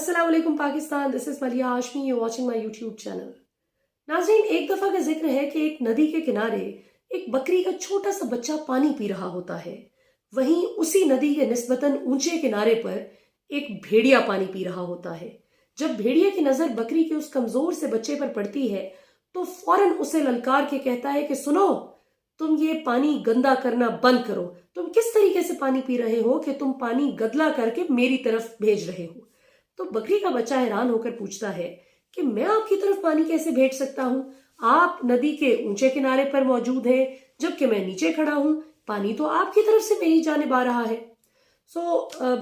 अस्सलाम वालेकुम Pakistan, this is मलिया Hashmi, you watching my YouTube channel. नाज़रीन, एक दफा का जिक्र है कि एक नदी के किनारे एक बकरी का छोटा सा बच्चा पानी पी रहा होता है। वहीं उसी नदी के निस्बतन ऊंचे किनारे पर एक भेड़िया पानी पी रहा होता है। जब भेड़िया की नजर बकरी के उस कमजोर से बच्चे पर पड़ती है तो फौरन उसे ललकार के कहता है कि सुनो, तुम ये पानी गंदा करना बंद करो। तुम किस तरीके से पानी पी रहे हो कि तुम पानी गदला करके मेरी तरफ भेज रहे हो। तो बकरी का बच्चा हैरान होकर पूछता है कि मैं आपकी तरफ पानी कैसे भेज सकता हूं? आप नदी के ऊंचे किनारे पर मौजूद हैं, जबकि मैं नीचे खड़ा हूं। पानी तो आपकी तरफ से मेरी जानिब आ रहा है।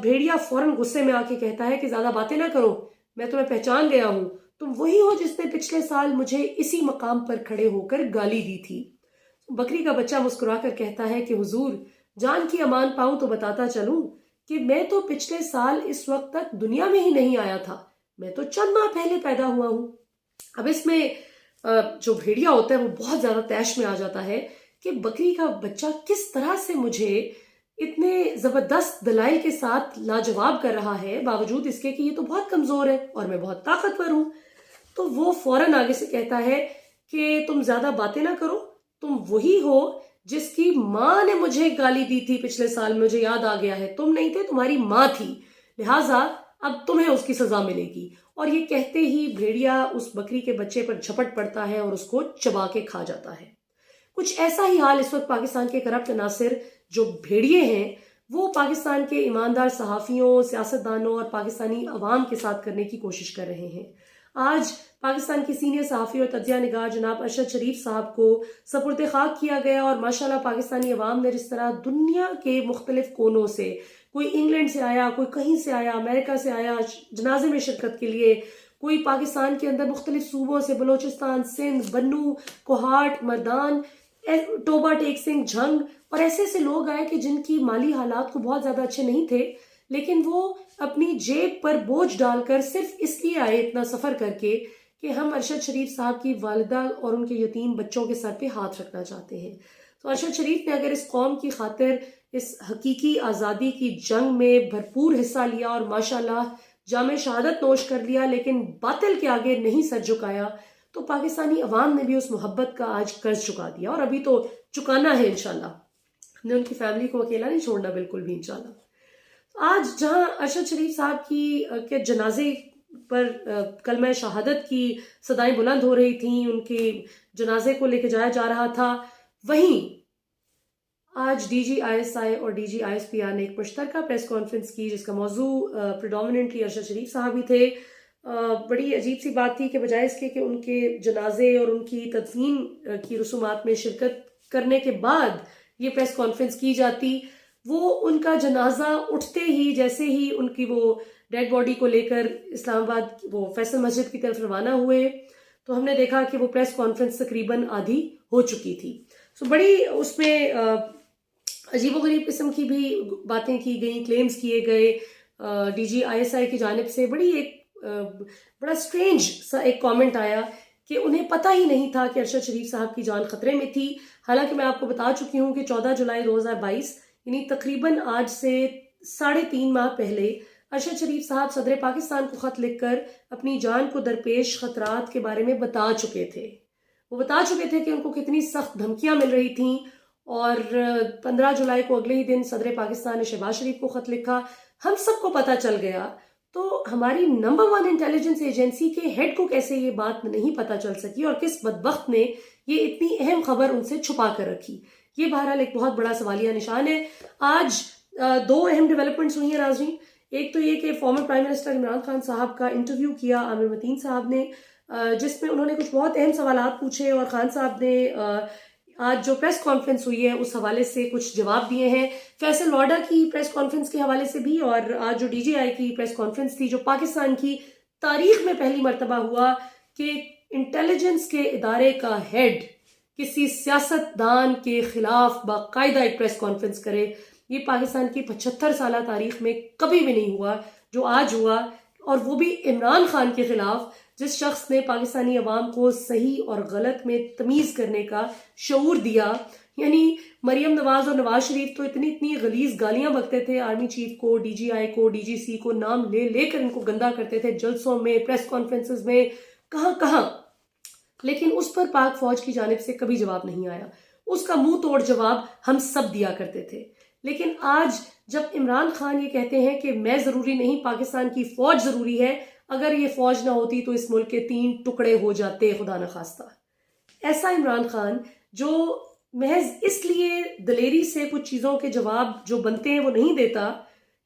भेड़िया फौरन गुस्से में आके कहता है कि ज्यादा बातें ना करो, मैं तुम्हें पहचान गया हूं। तुम वही हो जिसने पिछले साल मुझे इसी मकाम पर खड़े होकर गाली दी थी। बकरी का बच्चा मुस्कुराकर कहता है कि हुजूर, जान की अमान पाऊं तो बताता चलूं कि मैं तो पिछले साल इस वक्त तक दुनिया में ही नहीं आया था। मैं तो चंद माह पहले पैदा हुआ हूं। अब इसमें जो भेड़िया होता है वो बहुत ज्यादा तैश में आ जाता है कि बकरी का बच्चा किस तरह से मुझे इतने जबरदस्त दलाइल के साथ लाजवाब कर रहा है, बावजूद इसके कि ये तो बहुत कमजोर है और मैं बहुत ताकतवर हूं। तो वो फौरन आगे से कहता है कि तुम ज्यादा बातें ना करो, तुम वही हो जिसकी माँ ने मुझे गाली दी थी पिछले साल। मुझे याद आ गया है, तुम नहीं थे, तुम्हारी माँ थी, लिहाजा अब तुम्हें उसकी सजा मिलेगी। और ये कहते ही भेड़िया उस बकरी के बच्चे पर झपट पड़ता है और उसको चबा के खा जाता है। कुछ ऐसा ही हाल इस वक्त पाकिस्तान के करप्ट नासिर जो भेड़िए हैं वो पाकिस्तान के ईमानदार सहाफियों, सियासतदानों और पाकिस्तानी अवाम के साथ करने की कोशिश कर रहे हैं। आज पाकिस्तान की सीनियर सहाफी और तजिया निगार जनाब अरशद शरीफ साहब को सपुर्द खाक किया गया और माशाल्लाह पाकिस्तानी अवाम ने जिस तरह दुनिया के मुख्तलिफ कोनों से, कोई इंग्लैंड से आया, कोई कहीं से आया, अमेरिका से आया जनाजे में शिरकत के लिए, कोई पाकिस्तान के अंदर मुख्तलिफ सूबों से, बलोचिस्तान, सिंध, बन्नू, कोहाट, मर्दान, टोबा, टेक सिंह, झंग और ऐसे ऐसे लोग आए कि जिनकी माली हालात को बहुत ज्यादा अच्छे नहीं थे, लेकिन वो अपनी जेब पर बोझ डालकर सिर्फ इसलिए आए इतना सफर करके कि हम अरशद शरीफ साहब की वालिदा और उनके यतीम बच्चों के सर पे हाथ रखना चाहते हैं। तो अरशद शरीफ ने अगर इस कौम की खातिर इस हकीकी आज़ादी की जंग में भरपूर हिस्सा लिया और माशाल्लाह जामे शहादत नोश कर लिया, लेकिन बातिल के आगे नहीं सर झुकाया, तो पाकिस्तानी अवाम ने भी उस मोहब्बत का आज कर्ज चुका दिया और अभी तो चुकाना है इंशाल्लाह। हमने उनकी फैमिली को अकेला नहीं छोड़ना, बिल्कुल भी इंशाल्लाह। आज जहां अरशद शरीफ साहब की के जनाजे पर कलमा शहादत की सदाएं बुलंद हो रही थी, उनके जनाजे को लेकर जाया जा रहा था, वहीं आज DGISI और DGISPR ने एक मुश्तरका प्रेस कॉन्फ्रेंस की जिसका मौजू प्रेडोमिनेंटली अरशद शरीफ साहब ही थे। बड़ी अजीब सी बात थी कि बजाय इसके कि उनके जनाजे और उनकी तदफीन की रसूमात में शिरकत करने के बाद ये प्रेस कॉन्फ्रेंस की जाती, वो उनका जनाजा उठते ही जैसे ही उनकी वो डेड बॉडी को लेकर इस्लामाबाद वो फैसल मस्जिद की तरफ रवाना हुए तो हमने देखा कि वो प्रेस कॉन्फ्रेंस तकरीबन आधी हो चुकी थी। सो बड़ी उसमें अजीबोगरीब किस्म की भी बातें की गई, क्लेम्स किए गए DGISI की जानिब से। बड़ा स्ट्रेंज सा एक कमेंट आया कि उन्हें पता ही नहीं था कि अरशद शरीफ साहब की जान खतरे में थी। हालांकि मैं आपको बता चुकी हूं कि 14 जुलाई 2022 यानी तकरीबन आज से 3.5 माह पहले अरशद शरीफ साहब सदर पाकिस्तान को खत लिखकर अपनी जान को दरपेश खतरात के बारे में बता चुके थे। वो बता चुके थे कि उनको कितनी सख्त धमकियां मिल रही थी और 15 जुलाई को अगले ही दिन सदर पाकिस्तान ने शहबाज शरीफ को खत लिखा। हम सबको पता चल गया, तो हमारी नंबर 1 इंटेलिजेंस एजेंसी के हेड को कैसे ये बात नहीं पता चल सकी और किस बदबख्त ने ये इतनी अहम खबर उनसे छुपा कर रखी? ये बहरहाल एक बहुत बड़ा सवालिया निशान है। आज 2 अहम डेवलपमेंट्स हुई हैं नाज़रीन। एक तो ये कि former prime minister Imran Khan साहब का इंटरव्यू किया आमिर मतीन साहब ने, जिसमें उन्होंने कुछ बहुत अहम सवालात पूछे और खान साहब ने आज जो प्रेस कॉन्फ्रेंस हुई है उस हवाले से कुछ जवाब दिए हैं। फैसल वाडा की प्रेस कॉन्फ्रेंस के हवाले से भी और आज जो DGI की प्रेस कॉन्फ्रेंस थी, जो पाकिस्तान की तारीख में पहली मर्तबा हुआ कि इंटेलिजेंस के इदारे का हेड किसी सियासतदान के खिलाफ बाकायदा एक प्रेस कॉन्फ्रेंस करे। ये पाकिस्तान की 75 साल तारीख में कभी भी नहीं हुआ जो आज हुआ, और वो भी इमरान खान के खिलाफ, जिस शख्स ने पाकिस्तानी अवाम को सही और गलत में तमीज़ करने का शऊर दिया, यानी मरियम नवाज और नवाज शरीफ तो इतनी इतनी गलीज गालियां बकते थे आर्मी चीफ को, डीजीआई को, डीजीसी को, नाम ले लेकर इनको गंदा करते थे जलसों में, प्रेस कॉन्फ्रेंसेस में, कहां कहां, लेकिन उस पर पाक फौज की जानिब से कभी जवाब नहीं आया। उसका मुंह तोड़ जवाब हम सब दिया करते थे। लेकिन आज जब इमरान खान ये कहते हैं कि मैं जरूरी नहीं, पाकिस्तान की फौज जरूरी है, अगर ये फौज ना होती तो इस मुल्क के 3 टुकड़े हो जाते, खुदा न खास्ता। ऐसा इमरान खान जो महज इसलिए दलेरी से कुछ चीजों के जवाब जो बनते हैं वो नहीं देता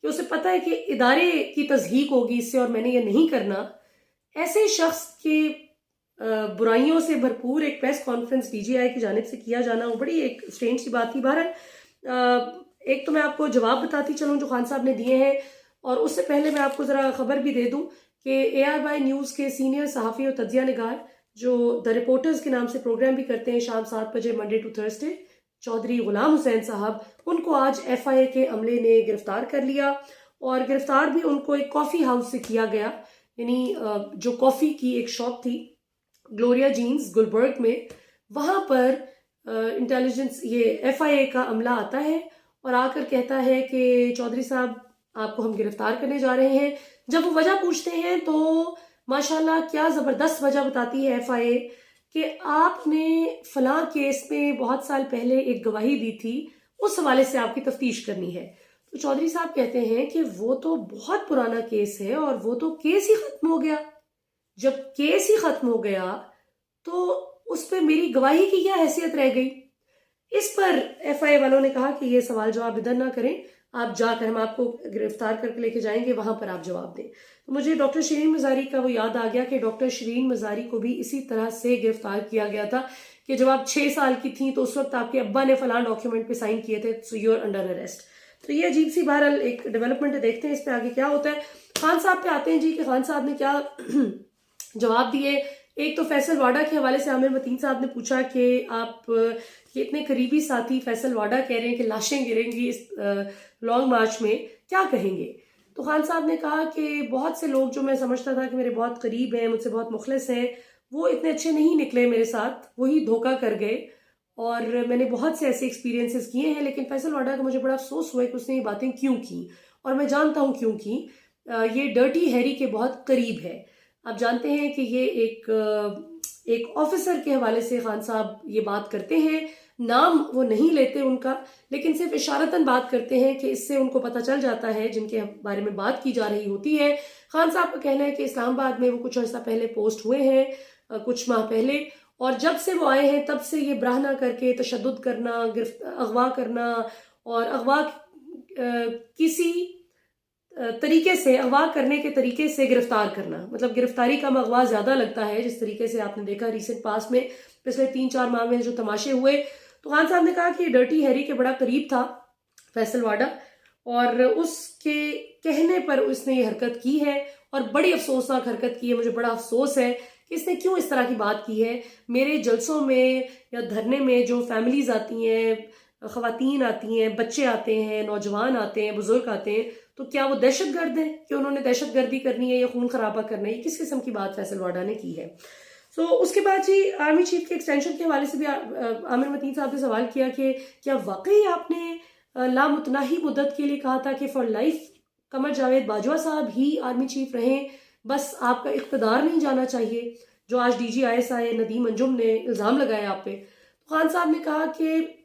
कि उसे पता है कि इदारे की तज़हीक होगी इससे और मैंने ये नहीं करना, ऐसे शख्स के बुराइयों से भरपूर एक प्रेस कॉन्फ्रेंस डीजीआई की जानिब से किया जाना वो बड़ी एक स्ट्रेंज सी बात थी। बहरहाल एक तो मैं आपको जवाब बताती चलूं जो खान साहब ने दिए हैं, और उससे पहले मैं आपको ज़रा खबर भी दे दूं कि ARY न्यूज़ के सीनियर सहाफ़ी और तज्जिया निगार जो द रिपोर्टर्स के नाम से प्रोग्राम भी करते हैं शाम 7 बजे Monday to Thursday, Chaudhary Ghulam Hussain साहब, उनको आज FIA के अमले ने गिरफ्तार कर लिया। और गिरफ्तार भी उनको एक कॉफ़ी हाउस से किया गया, यानी जो कॉफ़ी की एक शॉप थी ग्लोरिया जीन्स गुलबर्ग में, वहाँ पर इंटेलिजेंस ये FIA का अमला आता है और आकर कहता है कि चौधरी साहब आपको हम गिरफ्तार करने जा रहे हैं। जब वो वजह पूछते हैं तो माशाल्लाह क्या ज़बरदस्त वजह बताती है FIA कि आपने फलां केस में बहुत साल पहले एक गवाही दी थी, उस हवाले से आपकी तफ्तीश करनी है। तो चौधरी साहब कहते हैं कि वो तो बहुत पुराना केस है और वो तो केस ही खत्म हो गया। जब केस ही खत्म हो गया तो उस पर मेरी गवाही की क्या हैसियत रह गई। इस पर FIA वालों ने कहा कि ये सवाल जवाब इधर ना करें, आप जाकर हम आपको गिरफ्तार करके लेके जाएंगे, वहां पर आप जवाब दें। तो मुझे डॉक्टर शिरीन मज़ारी का वो याद आ गया कि डॉक्टर शिरीन मज़ारी को भी इसी तरह से गिरफ्तार किया गया था कि जब आप 6 साल की थी तो उस वक्त आपके अब्बा ने फलां डॉक्यूमेंट पे साइन किए थे, so you are under arrest. तो ये अजीब सी बहरहाल एक डेवलपमेंट है, देखते हैं इस पर आगे क्या होता है। खान साहब पे आते हैं जी कि खान साहब ने क्या जवाब दिए। एक तो फैसल वाडा के हवाले से आमिर मतीन साहब ने पूछा कि आप ये इतने करीबी साथी फैसल वाडा कह रहे हैं कि लाशें गिरेंगी इस लॉन्ग मार्च में, क्या कहेंगे। तो खान साहब ने कहा कि बहुत से लोग जो मैं समझता था कि मेरे बहुत करीब हैं, मुझसे बहुत मुखलिस हैं, वो इतने अच्छे नहीं निकले मेरे साथ, वही धोखा कर गए और मैंने बहुत से ऐसे एक्सपीरियंसेस किए हैं। लेकिन फैसल वाडा का मुझे बड़ा अफसोस हुआ कि उसने ये बातें क्यों की, और मैं जानता हूँ क्यों की। ये डर्टी हैरी के बहुत करीब है। आप जानते हैं कि ये एक ऑफिसर के हवाले से खान साहब ये बात करते हैं, नाम वो नहीं लेते उनका, लेकिन सिर्फ इशारतन बात करते हैं कि इससे उनको पता चल जाता है जिनके बारे में बात की जा रही होती है। खान साहब का कहना है कि इस्लामाबाद में वो कुछ अर्सा पहले पोस्ट हुए हैं, कुछ माह पहले, और जब से वो आए हैं तब से ये बराहना करके तशद्दुद करना, अगवा करना, और अगवा किसी तरीके से अगवा करने के तरीके से गिरफ्तार करना, मतलब गिरफ्तारी का अगवा ज्यादा लगता है, जिस तरीके से आपने देखा रिसेंट पास में पिछले 3-4 माह में जो तमाशे हुए। तो खान साहब ने कहा कि डर्टी हैरी के बड़ा करीब था फैसल वाडा, और उसके कहने पर उसने ये हरकत की है और बड़ी अफसोसनाक हरकत की है। मुझे बड़ा अफसोस है कि इसने क्यों इस तरह की बात की है। मेरे जलसों में या धरने में जो फैमिलीज आती हैं, खवातीन आती हैं, बच्चे आते हैं, नौजवान आते हैं, बुजुर्ग आते हैं, तो क्या वो दहशतगर्द हैं कि उन्होंने दहशतगर्दी करनी है या खून खराबा करना है? ये किस किस्म की बात फैसल वाडा ने की है। उसके बाद जी आर्मी चीफ के एक्सटेंशन के हवाले से भी आमिर मतीन साहब ने सवाल किया कि क्या वाकई आपने लामुतनाही मुद्दत के लिए कहा था कि फॉर लाइफ कमर जावेद बाजवा साहब ही आर्मी चीफ रहें, बस आपका इख्तदार नहीं जाना चाहिए, जो आज DGISI नदीम अंजुम ने इल्ज़ाम लगाया आप पे। तो खान साहब ने कहा कि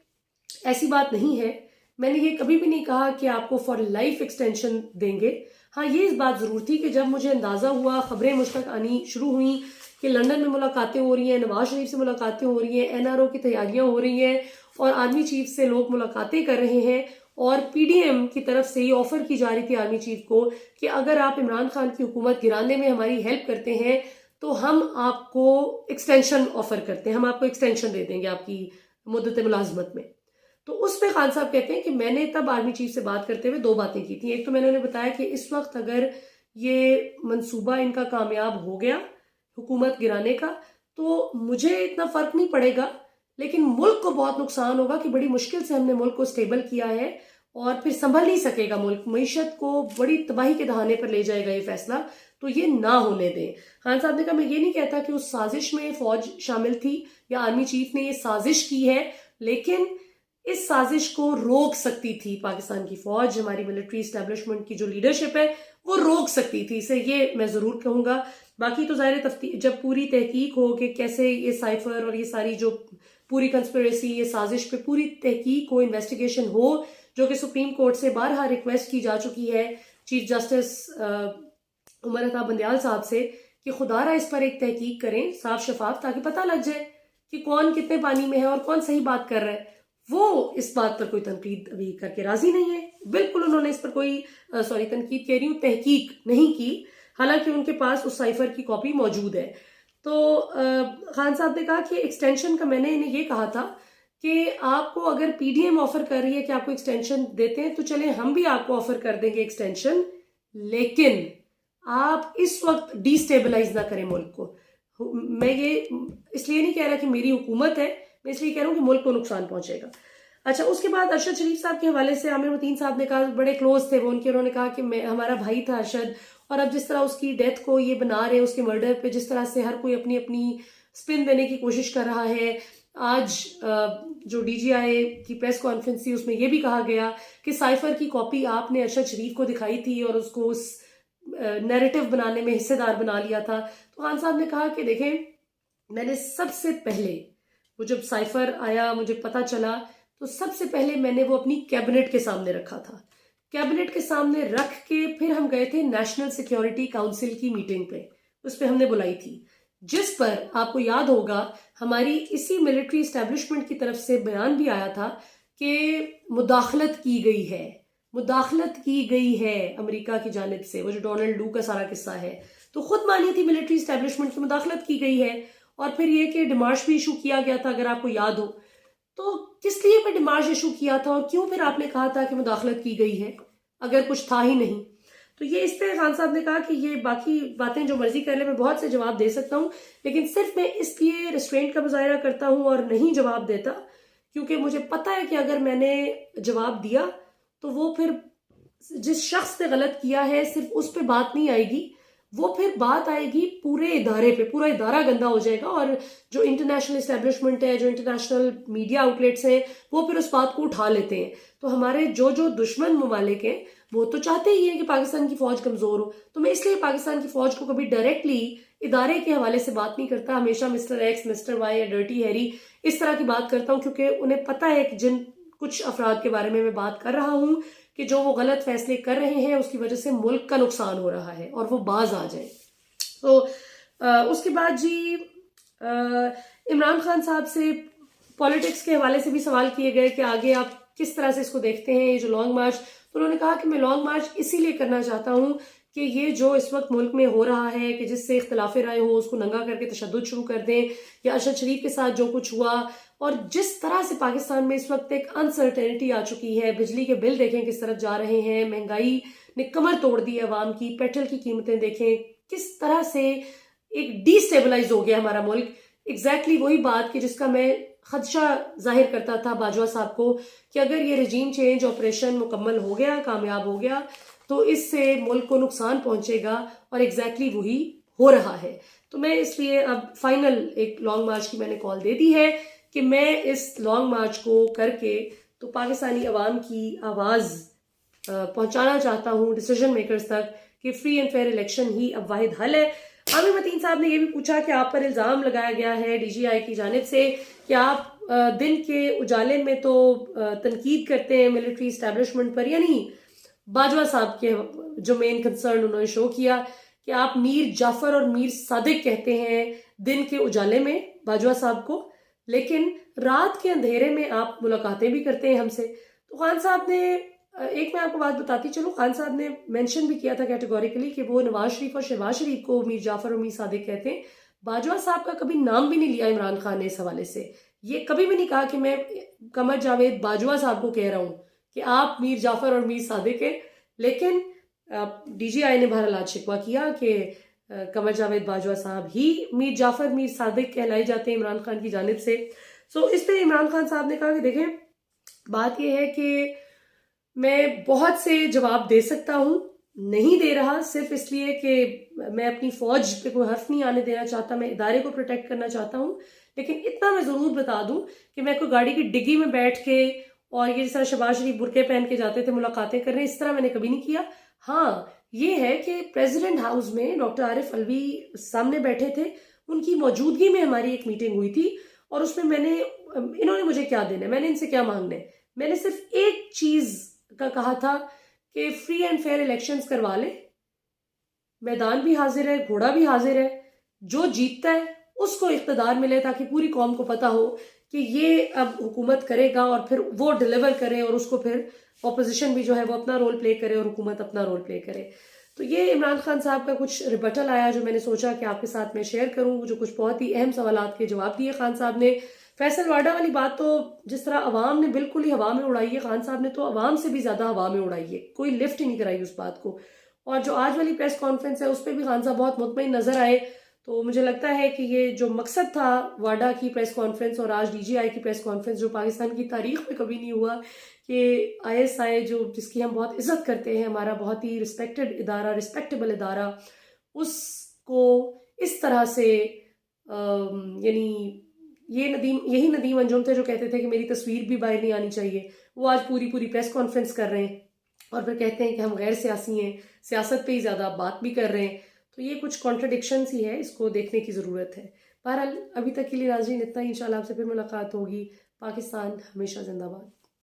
ऐसी बात नहीं है, मैंने ये कभी भी नहीं कहा कि आपको फॉर लाइफ एक्सटेंशन देंगे। हाँ, ये इस बात ज़रूर थी कि जब मुझे अंदाज़ा हुआ, खबरें मुझ तक आनी शुरू हुई कि लंदन में मुलाकातें हो रही हैं, नवाज शरीफ से मुलाकातें हो रही हैं, NRO की तैयारियां हो रही हैं और आर्मी चीफ से लोग मुलाकातें कर रहे हैं, और PDM की तरफ से ये ऑफर की जा रही थी आर्मी चीफ को कि अगर आप इमरान खान की हुकूमत गिराने में हमारी हेल्प करते हैं तो हम आपको एक्सटेंशन ऑफर करते हैं, हम आपको एक्सटेंशन दे देंगे आपकी मुद्दत मुलाजमत में। तो उस पर खान साहब कहते हैं कि मैंने तब आर्मी चीफ से बात करते हुए 2 बातें की थी। एक तो मैंने उन्हें बताया कि इस वक्त अगर ये मंसूबा इनका कामयाब हो गया हुकूमत गिराने का तो मुझे इतना फर्क नहीं पड़ेगा, लेकिन मुल्क को बहुत नुकसान होगा कि बड़ी मुश्किल से हमने मुल्क को स्टेबल किया है और फिर संभल नहीं सकेगा मुल्क, मईशत को बड़ी तबाही के दहाने पर ले जाएगा ये फैसला, तो ये ना होने दें। खान साहब ने कहा मैं ये नहीं कहता कि उस साजिश में फौज शामिल थी या आर्मी चीफ ने ये साजिश की है, लेकिन इस साजिश को रोक सकती थी पाकिस्तान की फौज, हमारी मिलिट्री इस्टेब्लिशमेंट की जो लीडरशिप है वो रोक सकती थी, इसे ये मैं जरूर कहूंगा। बाकी तो ज़ाहिर जब पूरी तहकीक हो कि कैसे ये साइफर और ये सारी जो पूरी कंस्पिरेसी, ये साजिश पे पूरी तहकीक हो, इन्वेस्टिगेशन हो, जो कि सुप्रीम कोर्ट से बारहा रिक्वेस्ट की जा चुकी है चीफ जस्टिस उमर अता बंदयाल साहब से कि खुदारा इस पर एक तहकीक करें साफ शफाफ, ताकि पता लग जाए कि कौन कितने पानी में है और कौन सही बात कर रहा है। वो इस बात पर कोई तनकीद अभी करके राजी नहीं है, बिल्कुल उन्होंने इस पर कोई तनकीद कह रही हूँ, तहकीक नहीं की, हालांकि उनके पास उस साइफर की कॉपी मौजूद है। तो खान साहब ने कहा कि एक्सटेंशन का मैंने इन्हें ये कहा था कि आपको अगर पीडीएम ऑफर कर रही है कि आपको एक्सटेंशन देते हैं तो चले हम भी आपको ऑफर कर देंगे एक्सटेंशन, लेकिन आप इस वक्त डिस्टेबलाइज ना करें मुल्क को। मैं ये इसलिए नहीं कह रहा कि मेरी हुकूमत है, मैं इसलिए कह रहा हूँ कि मुल्क को नुकसान पहुंचेगा। अच्छा, उसके बाद अरशद शरीफ साहब के हवाले से आमिर मतीन साहब ने कहा, बड़े क्लोज थे वो उनके, उन्होंने कहा कि मैं हमारा भाई था अरशद, और अब जिस तरह उसकी डेथ को ये बना रहे, उसके मर्डर पे जिस तरह से हर कोई अपनी अपनी स्पिन देने की कोशिश कर रहा है। आज जो डीजीआई की प्रेस कॉन्फ्रेंस थी उसमें यह भी कहा गया कि साइफर की कॉपी आपने अरशद शरीफ को दिखाई थी और उसको उस नैरेटिव बनाने में हिस्सेदार बना लिया था। तो खान साहब ने कहा कि देखें, मैंने सबसे पहले वो जब साइफर आया मुझे पता चला तो सबसे पहले मैंने वो अपनी कैबिनेट के सामने रखा था, कैबिनेट के सामने रख के फिर हम गए थे नेशनल सिक्योरिटी काउंसिल की मीटिंग पे, उस पर हमने बुलाई थी, जिस पर आपको याद होगा हमारी इसी मिलिट्री इस्टेब्लिशमेंट की तरफ से बयान भी आया था कि मुदाखलत की गई है, मुदाखलत की गई है अमेरिका की जानिब से। वो जो डोनाल्ड लू का सारा किस्सा है, तो खुद मानी थी मिलिट्री इस्टेब्लिशमेंट की मुदाखलत की गई है। और फिर ये कि डिमार्श भी इशू किया गया था, अगर आपको याद हो, तो किस लिए फिर डिमार्श इशू किया था और क्यों फिर आपने कहा था कि मुदाखलत की गई है अगर कुछ था ही नहीं। तो ये इस पे खान साहब ने कहा कि ये बाकी बातें जो मर्जी कर ले, मैं बहुत से जवाब दे सकता हूँ, लेकिन सिर्फ मैं इसलिए रिस्ट्रेंट का मुजाहरा करता हूँ और नहीं जवाब देता क्योंकि मुझे पता है कि अगर मैंने जवाब दिया तो वो फिर जिस शख्स ने गलत किया है सिर्फ उस पर बात नहीं आएगी, वो फिर बात आएगी पूरे इदारे पे, पूरा इदारा गंदा हो जाएगा। और जो इंटरनेशनल इस्टेब्लिशमेंट है, जो इंटरनेशनल मीडिया आउटलेट्स हैं, वो फिर उस बात को उठा लेते हैं। तो हमारे जो जो दुश्मन ममालिक हैं वो तो चाहते ही हैं कि पाकिस्तान की फौज कमजोर हो, तो मैं इसलिए पाकिस्तान की फौज को कभी डायरेक्टली इदारे के हवाले से बात नहीं करता, हमेशा मिस्टर एक्स, मिस्टर वाई या डर्टी हैरी इस तरह की बात करता हूँ, क्योंकि उन्हें पता है कि जिन कुछ अफराद के बारे में मैं बात कर रहा हूँ कि जो वो गलत फैसले कर रहे हैं उसकी वजह से मुल्क का नुकसान हो रहा है और वो बाज आ जाए। तो उसके बाद जी इमरान खान साहब से पॉलिटिक्स के हवाले से भी सवाल किए गए कि आगे आप किस तरह से इसको देखते हैं, ये जो लॉन्ग मार्च। तो उन्होंने कहा कि मैं लॉन्ग मार्च इसीलिए करना चाहता हूँ कि ये जो इस वक्त मुल्क में हो रहा है कि जिससे इख्तलाफ राय हो उसको नंगा करके तशद्दुद शुरू कर दें, या अरशद शरीफ के साथ जो कुछ हुआ और जिस तरह से पाकिस्तान में इस वक्त एक अनसर्टेनिटी आ चुकी है, बिजली के बिल देखें किस तरफ जा रहे हैं, महंगाई ने कमर तोड़ दी है अवाम की, पेट्रोल की कीमतें देखें किस तरह से एक डिस्टेबलाइज हो गया हमारा मुल्क। एग्जैक्टली वही बात कि जिसका मैं खदशा जाहिर करता था बाजवा साहब को कि अगर ये रजीम चेंज ऑपरेशन मुकम्मल हो गया, कामयाब हो गया, तो इससे मुल्क को नुकसान पहुंचेगा, और एग्जैक्टली वही हो रहा है। तो मैं इसलिए अब फाइनल एक लॉन्ग मार्च की मैंने कॉल दे दी है कि मैं इस लॉन्ग मार्च को करके तो पाकिस्तानी अवाम की आवाज़ पहुंचाना चाहता हूं डिसीजन मेकर्स तक कि फ्री एंड फेयर इलेक्शन ही अब वाहिद हल है। आमिर मतीन साहब ने यह भी पूछा कि आप पर इल्ज़ाम लगाया गया है डीजीआई की जानिब से कि आप दिन के उजाले में तो तनकीद करते हैं मिलिट्री इस्टेब्लिशमेंट पर, यानी बाजवा साहब के जो मेन कंसर्न उन्होंने शो किया कि आप मीर जाफर और मीर सादिक कहते हैं दिन के उजाले में बाजवा साहब को, लेकिन रात के अंधेरे में आप मुलाकातें भी करते हैं हमसे। तो खान साहब ने एक मैं आपको बात बताती चलूं, खान साहब ने मेंशन भी किया था कैटेगोरिकली कि वो नवाज शरीफ और शहबाज शरीफ को मीर जाफर और मीर सादिक कहते हैं। बाजवा साहब का कभी नाम भी नहीं लिया इमरान खान ने इस हवाले से, ये कभी भी नहीं कहा कि मैं कमर जावेद बाजवा साहब को कह रहा हूं कि आप मीर जाफर और मीर सादिक हैं। लेकिन डीजीआई ने बहरहाल आज शिकवा किया कि कमर जावेद बाजवा साहब ही मीर जाफर मीर सादिक कहलाए जाते हैं इमरान खान की जानिब से। सो इस पे इमरान खान साहब ने कहा कि देखें बात यह है कि मैं बहुत से जवाब दे सकता हूँ, नहीं दे रहा सिर्फ इसलिए कि मैं अपनी फौज पे कोई हर्फ नहीं आने देना चाहता, मैं इदारे को प्रोटेक्ट करना चाहता हूँ। लेकिन इतना मैं ज़रूर बता दूं कि मैं कोई गाड़ी की डिग्गी में बैठ के और ये जिस तरह शहबाज शरीफ बुरके पहन के जाते थे मुलाकातें करने, इस तरह मैंने कभी नहीं किया। हाँ, ये है कि प्रेसिडेंट हाउस में डॉक्टर आरिफ अलवी सामने बैठे थे, उनकी मौजूदगी में हमारी एक मीटिंग हुई थी और उसमें इन्होंने मुझे क्या देना है, मैंने इनसे क्या मांगना है, मैंने सिर्फ एक चीज का कहा था कि फ्री एंड फेयर इलेक्शंस करवा ले, मैदान भी हाजिर है, घोड़ा भी हाजिर है, जो जीतता है उसको इख्तदार मिले ताकि पूरी कौम को पता हो कि ये अब हुकूमत करेगा और फिर वो डिलीवर करे और उसको फिर ऑपोजिशन भी जो है वो अपना रोल प्ले करे और हुकूमत अपना रोल प्ले करे। तो ये इमरान खान साहब का कुछ रिबटल आया जो मैंने सोचा कि आपके साथ मैं शेयर करूं, जो कुछ बहुत ही अहम सवालात के जवाब दिए खान साहब ने। फैसल वाडा वाली बात तो जिस तरह अवाम ने बिल्कुल ही हवा में उड़ाई है, खान साहब ने तो अवाम से भी ज्यादा हवा में उड़ाई है, कोई लिफ्ट ही नहीं कराई उस बात को। और जो आज वाली प्रेस कॉन्फ्रेंस है उस पर भी खान साहब बहुत मुतमईन नजर आए। तो मुझे लगता है कि ये जो मकसद था वाडा की प्रेस कॉन्फ्रेंस और आज डीजीआई की प्रेस कॉन्फ्रेंस, जो पाकिस्तान की तारीख में कभी नहीं हुआ कि आईएसआई जो जिसकी हम बहुत इज्जत करते हैं, हमारा बहुत ही रिस्पेक्टेड इदारा, रिस्पेक्टेबल इदारा, उसको इस तरह से यानी यही नदीम अंजुम थे जो कहते थे कि मेरी तस्वीर भी बाहर नहीं आनी चाहिए, वो आज पूरी पूरी प्रेस कॉन्फ्रेंस कर रहे हैं और फिर कहते हैं कि हम गैर सियासी हैं, सियासत पे ही ज्यादा बात भी कर रहे हैं। तो ये कुछ कॉन्ट्रडिक्शंस ही है, इसको देखने की जरूरत है। बहरहाल अभी तक के लिए नाज़रीन इतना ही, इंशाल्लाह आपसे फिर मुलाकात होगी। पाकिस्तान हमेशा जिंदाबाद।